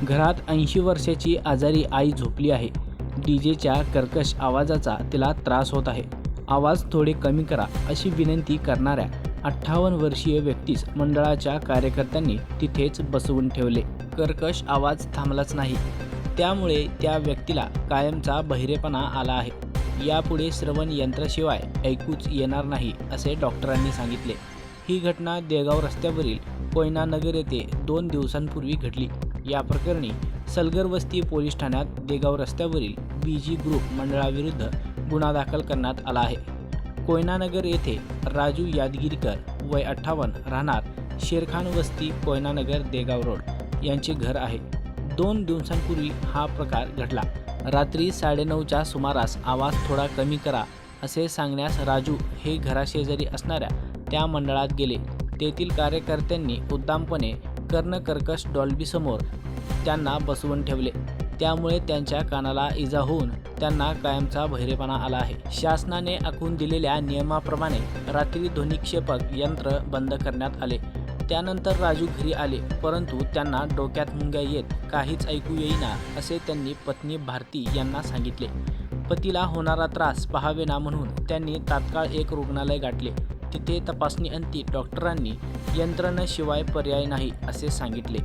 घरात 80 वर्षाची आजारी आई झोपली आहे. डीजेच्या कर्कश आवाजाचा तिला त्रास होत आहे. आवाज थोडे कमी करा अशी विनंती करणाऱ्या 58 वर्षीय व्यक्तीस मंडळाच्या कार्यकर्त्यांनी तिथेच बसवून ठेवले. कर्कश आवाज थांबलाच नाही. त्यामुळे त्या व्यक्तीला कायमचा बहिरेपणा आला आहे. यापुढे श्रवण यंत्राशिवाय ऐकूच येणार नाही असे डॉक्टरांनी सांगितले. ही घटना देगाव रस्त्यावरील कोयना नगर येथे 2 दिवसांपूर्वी घडली. या प्रकरणी सलगर वस्ती पोलीस ठाण्यात देगाव रस्त्यावरील बीजी ग्रुप मंडळाविरुद्ध गुन्हा दाखल करण्यात आला आहे. कोयना नगर येथे राजू यादगिरीकर वय 58 राहणार शेरखान वस्ती कोयना नगर देगाव रोड यांचे घर आहे. 2 दिवसांपूर्वी हा प्रकार घडला. रात्री 9:30च्या सुमारास आवाज थोडा कमी करा असे सांगण्यास राजू हे घराशेजारी असणाऱ्या त्या मंडळात गेले. तेथील कार्यकर्त्यांनी उद्दामपणे कर्णकर्कश डॉल्बीसमोर त्यांना बसवून ठेवले. त्यामुळे त्यांच्या कानाला इजा होऊन त्यांना कायमचा बहिरेपणा आला आहे. शासनाने आखून दिलेल्या नियमाप्रमाणे रात्री ध्वनिक्षेपक यंत्र बंद करण्यात आले. त्यानंतर राजू घरी आले, परंतु त्यांना डोक्यात मुंग्या येत काहीच ऐकू येईना असे त्यांनी पत्नी भारती यांना सांगितले. पतीला होणारा त्रास पाहावे ना म्हणून त्यांनी तात्काळ एक रुग्णालय गाठले. तिथे तपासणीअंती डॉक्टरांनी यंत्रणेशिवाय पर्याय नाही असे सांगितले.